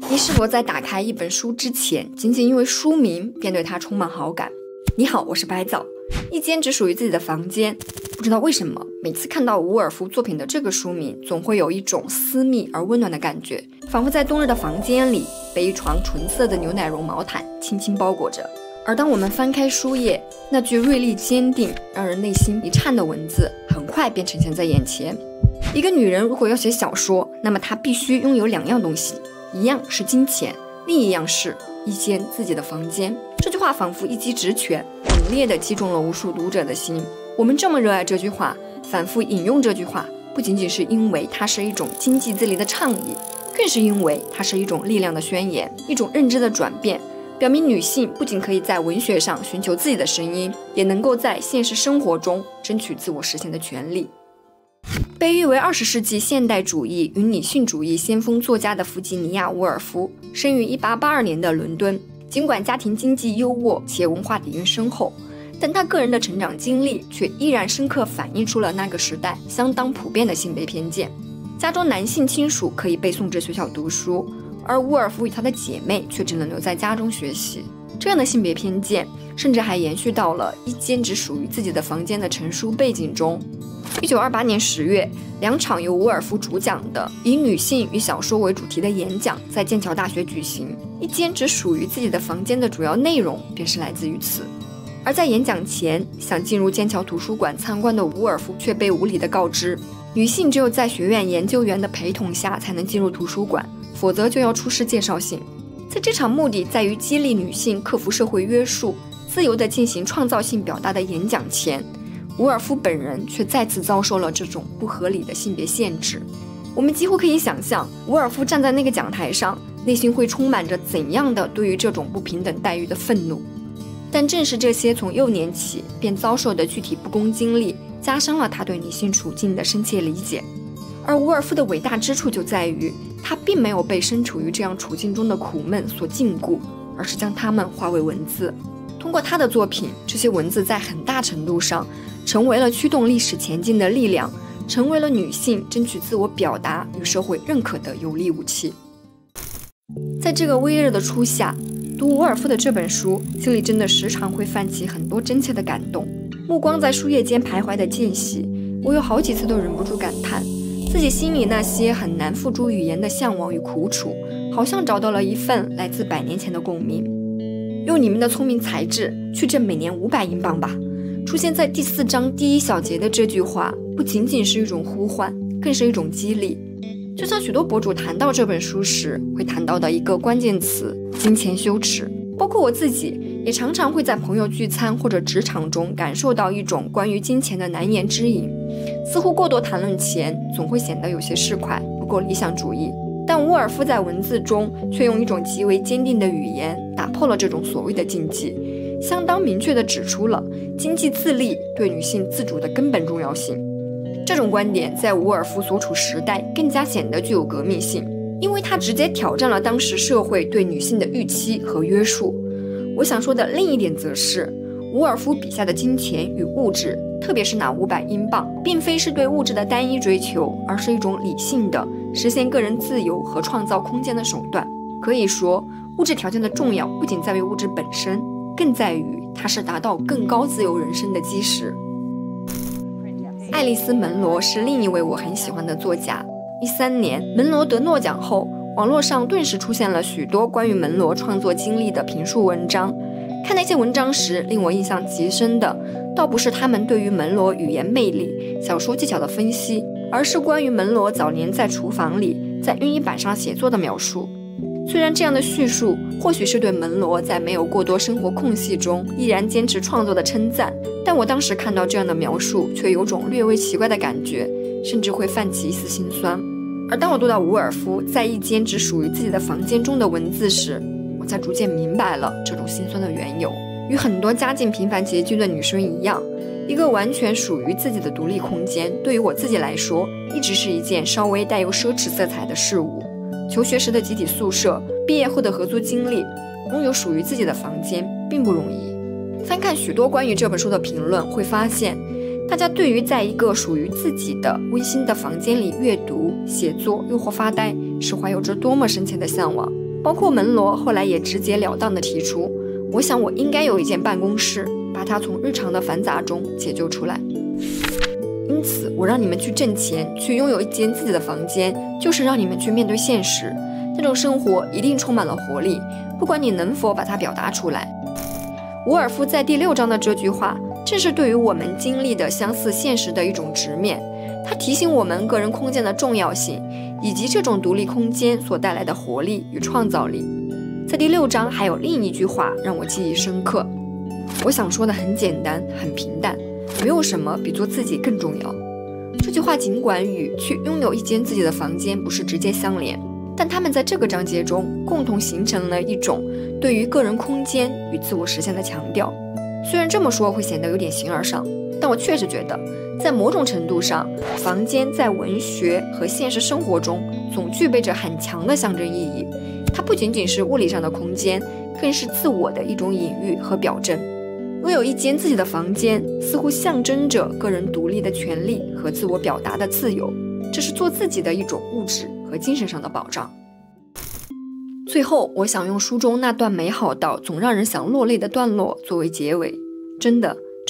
你是否在打开一本书之前，仅仅因为书名便对它充满好感？你好，我是白枣。一间只属于自己的房间，不知道为什么，每次看到伍尔夫作品的这个书名，总会有一种私密而温暖的感觉，仿佛在冬日的房间里，被一床纯色的牛奶绒毛毯轻轻包裹着。而当我们翻开书页，那句锐利坚定、让人内心一颤的文字，很快便呈现在眼前。一个女人如果要写小说，那么她必须拥有2样东西，一样是金钱，另一样是一间自己的房间。这句话仿佛一击直拳，猛烈地击中了无数读者的心。我们这么热爱这句话，反复引用这句话，不仅仅是因为它是一种经济自立的倡议，更是因为它是一种力量的宣言，一种认知的转变，表明女性不仅可以在文学上寻求自己的声音，也能够在现实生活中争取自我实现的权利。被誉为20世纪现代主义与女性主义先锋作家的弗吉尼亚·伍尔夫，生于1882年的伦敦。尽管家庭经济优渥且文化底蕴深厚，但他个人的成长经历却依然深刻反映出了那个时代相当普遍的性别偏见。家中男性亲属可以被送至学校读书，而伍尔夫与他的姐妹却只能留在家中学习。这样的性别偏见甚至还延续到了一间只属于自己的房间的成书背景中。1928年10月，2场由伍尔夫主讲的以女性与小说为主题的演讲在剑桥大学举行。一间只属于自己的房间的主要内容便是来自于此。而在演讲前，想进入剑桥图书馆参观的伍尔夫却被无理地告知，女性只有在学院研究员的陪同下才能进入图书馆，否则就要出示介绍信。在这场目的在于激励女性克服社会约束，自由地进行创造性表达的演讲前，伍尔夫本人却再次遭受了这种不合理的性别限制。我们几乎可以想象，伍尔夫站在那个讲台上，内心会充满着怎样的对于这种不平等待遇的愤怒。但正是这些从幼年起便遭受的具体不公经历，加深了他对女性处境的深切理解。而伍尔夫的伟大之处就在于，他并没有被身处于这样处境中的苦闷所禁锢，而是将它们化为文字。通过他的作品，这些文字在很大程度上成为了驱动历史前进的力量，成为了女性争取自我表达与社会认可的有力武器。在这个微热的初夏，读伍尔夫的这本书，心里真的时常会泛起很多真切的感动。目光在书页间徘徊的间隙，我有好几次都忍不住感叹，自己心里那些很难付诸语言的向往与苦楚，好像找到了一份来自100年前的共鸣。用你们的聪明才智去挣每年500英镑吧。出现在第4章第1小节的这句话，不仅仅是一种呼唤，更是一种激励。就像许多博主谈到这本书时会谈到的一个关键词，金钱羞耻。包括我自己也常常会在朋友聚餐或者职场中感受到一种关于金钱的难言之隐，似乎过多谈论钱总会显得有些市侩，不够理想主义。但伍尔夫在文字中却用一种极为坚定的语言打破了这种所谓的禁忌，相当明确地指出了经济自立对女性自主的根本重要性。这种观点在伍尔夫所处时代更加显得具有革命性，因为它直接挑战了当时社会对女性的预期和约束。我想说的另一点则是，伍尔夫笔下的金钱与物质，特别是那500英镑，并非是对物质的单一追求，而是一种理性的实现个人自由和创造空间的手段。可以说，物质条件的重要不仅在于物质本身，更在于它是达到更高自由人生的基石。爱丽丝·门罗是另一位我很喜欢的作家。13年，门罗得诺奖后，网络上顿时出现了许多关于门罗创作经历的评述文章。看那些文章时，令我印象极深的，倒不是他们对于门罗语言魅力、小说技巧的分析，而是关于门罗早年在厨房里、在熨衣板上写作的描述。虽然这样的叙述或许是对门罗在没有过多生活空隙中依然坚持创作的称赞，但我当时看到这样的描述却有种略微奇怪的感觉，甚至会泛起一丝心酸。而当我读到伍尔夫在一间只属于自己的房间中的文字时，我才逐渐明白了这种心酸的缘由。与很多家境平凡拮据的女生一样，一个完全属于自己的独立空间，对于我自己来说一直是一件稍微带有奢侈色彩的事物。求学时的集体宿舍，毕业后的合租经历，拥有属于自己的房间并不容易。翻看许多关于这本书的评论，会发现大家对于在一个属于自己的温馨的房间里阅读、写作又或发呆，是怀有着多么深切的向往。包括门罗后来也直截了当地提出，我想我应该有一间办公室，把它从日常的繁杂中解救出来。因此，我让你们去挣钱，去拥有一间自己的房间，就是让你们去面对现实。那种生活一定充满了活力，不管你能否把它表达出来。伍尔夫在第6章的这句话，正是对于我们经历的相似现实的一种直面。他提醒我们个人空间的重要性，以及这种独立空间所带来的活力与创造力。在第6章还有另一句话让我记忆深刻，我想说的很简单，很平淡，没有什么比做自己更重要。这句话尽管与去拥有一间自己的房间不是直接相连，但他们在这个章节中共同形成了一种对于个人空间与自我实现的强调。虽然这么说会显得有点形而上，但我确实觉得在某种程度上，房间在文学和现实生活中总具备着很强的象征意义。它不仅仅是物理上的空间，更是自我的一种隐喻和表征。拥有一间自己的房间，似乎象征着个人独立的权利和自我表达的自由，这是做自己的一种物质和精神上的保障。最后，我想用书中那段美好到总让人想落泪的段落作为结尾。真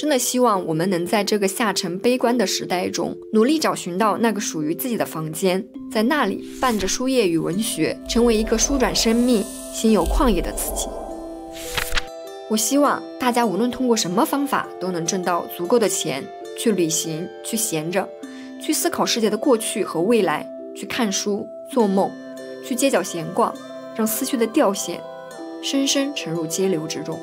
的希望我们能在这个下沉悲观的时代中，努力找寻到那个属于自己的房间，在那里伴着书页与文学，成为一个舒展生命、心有旷野的自己。我希望大家无论通过什么方法，都能挣到足够的钱，去旅行，去闲着，去思考世界的过去和未来，去看书、做梦，去街角闲逛，让思绪的调线深深沉入街流之中。